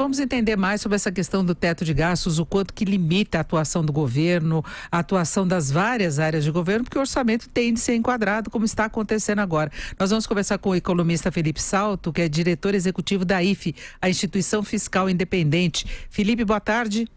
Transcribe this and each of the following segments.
vamos entender mais sobre essa questão do teto de gastos, o quanto que limita a atuação do governo, a atuação das várias áreas de governo, porque o orçamento tem de ser enquadrado, como está acontecendo agora. Nós vamos conversar com o economista Felipe Salto, que é diretor executivo da IFE, a Instituição Fiscal Independente. Felipe, boa tarde.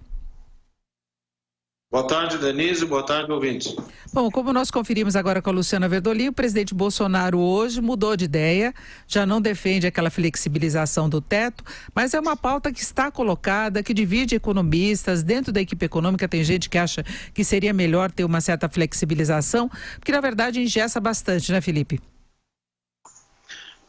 Boa tarde, Denise. Boa tarde, ouvintes. Bom, como nós conferimos agora com a Luciana Verdolim, o presidente Bolsonaro hoje mudou de ideia, já não defende aquela flexibilização do teto, mas é uma pauta que está colocada, que divide economistas. Dentro da equipe econômica tem gente que acha que seria melhor ter uma certa flexibilização, porque na verdade engessa bastante, né, Felipe?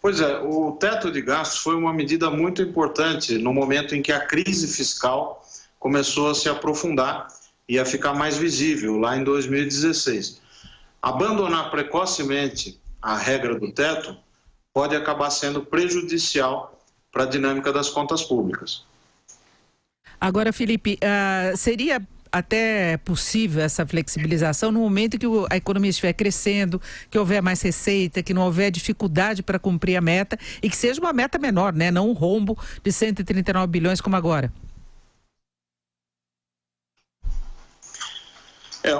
Pois é, o teto de gastos foi uma medida muito importante no momento em que a crise fiscal começou a se aprofundar e a ficar mais visível lá em 2016. Abandonar precocemente a regra do teto pode acabar sendo prejudicial para a dinâmica das contas públicas. Agora, Felipe, seria até possível essa flexibilização no momento que a economia estiver crescendo, que houver mais receita, que não houver dificuldade para cumprir a meta e que seja uma meta menor, né? Não um rombo de 139 bilhões como agora.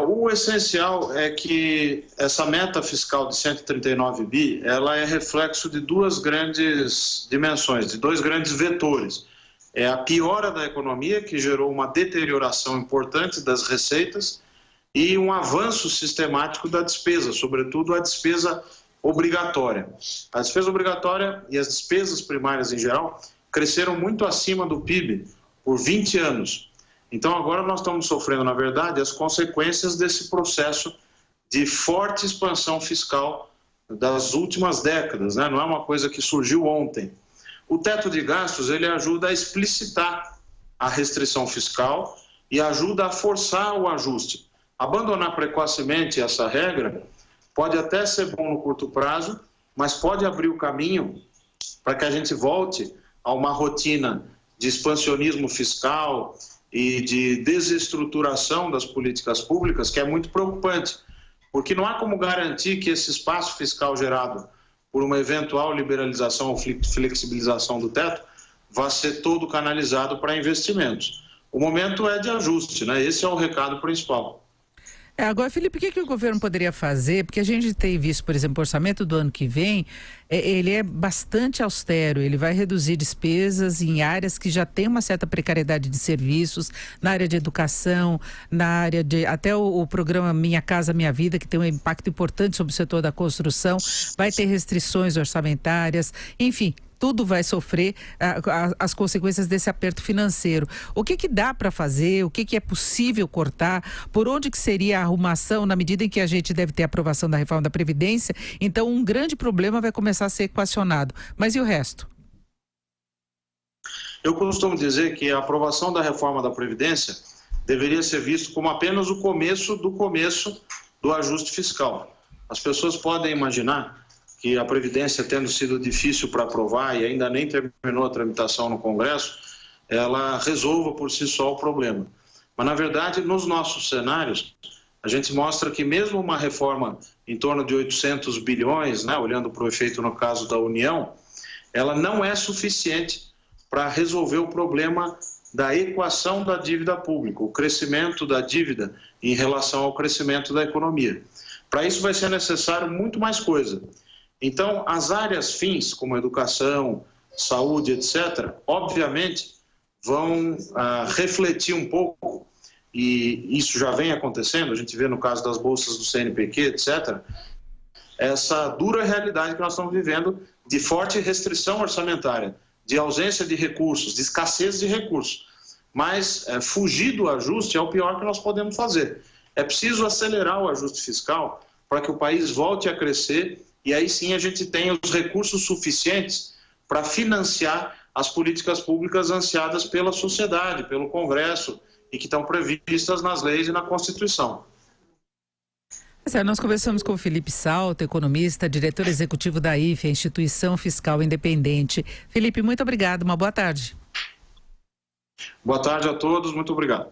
O essencial é que essa meta fiscal de 139 bi, ela é reflexo de duas grandes dimensões, de dois grandes vetores. É a piora da economia, que gerou uma deterioração importante das receitas, e um avanço sistemático da despesa, sobretudo a despesa obrigatória. A despesa obrigatória e as despesas primárias em geral cresceram muito acima do PIB por 20 anos. Então agora nós estamos sofrendo, na verdade, as consequências desse processo de forte expansão fiscal das últimas décadas, né? Não é uma coisa que surgiu ontem. O teto de gastos, ele ajuda a explicitar a restrição fiscal e ajuda a forçar o ajuste. Abandonar precocemente essa regra pode até ser bom no curto prazo, mas pode abrir o caminho para que a gente volte a uma rotina de expansionismo fiscal e de desestruturação das políticas públicas, que é muito preocupante, porque não há como garantir que esse espaço fiscal gerado por uma eventual liberalização ou flexibilização do teto vai ser todo canalizado para investimentos. O momento é de ajuste, né? Esse é o recado principal. Agora, Felipe, o que o governo poderia fazer? Porque a gente tem visto, por exemplo, o orçamento do ano que vem, ele é bastante austero, ele vai reduzir despesas em áreas que já tem uma certa precariedade de serviços, na área de educação, na área de até o programa Minha Casa Minha Vida, que tem um impacto importante sobre o setor da construção, vai ter restrições orçamentárias, enfim, tudo vai sofrer as consequências desse aperto financeiro. O que dá para fazer? O que é possível cortar? Por onde que seria a arrumação na medida em que a gente deve ter a aprovação da reforma da Previdência? Então, um grande problema vai começar a ser equacionado. Mas e o resto? Eu costumo dizer que a aprovação da reforma da Previdência deveria ser visto como apenas o começo do ajuste fiscal. As pessoas podem imaginar que a Previdência, tendo sido difícil para aprovar e ainda nem terminou a tramitação no Congresso, ela resolva por si só o problema. Mas, na verdade, nos nossos cenários, a gente mostra que mesmo uma reforma em torno de 800 bilhões, né, olhando para o efeito no caso da União, ela não é suficiente para resolver o problema da equação da dívida pública, o crescimento da dívida em relação ao crescimento da economia. Para isso vai ser necessário muito mais coisa. Então, as áreas fins, como educação, saúde, etc., obviamente vão refletir um pouco, e isso já vem acontecendo, a gente vê no caso das bolsas do CNPq, etc., essa dura realidade que nós estamos vivendo de forte restrição orçamentária, de ausência de recursos, de escassez de recursos. Mas fugir do ajuste é o pior que nós podemos fazer. É preciso acelerar o ajuste fiscal para que o país volte a crescer e aí sim a gente tenha os recursos suficientes para financiar as políticas públicas ansiadas pela sociedade, pelo Congresso e que estão previstas nas leis e na Constituição. Nós conversamos com o Felipe Salto, economista, diretor executivo da IFE, a Instituição Fiscal Independente. Felipe, muito obrigado, uma boa tarde. Boa tarde a todos, muito obrigado.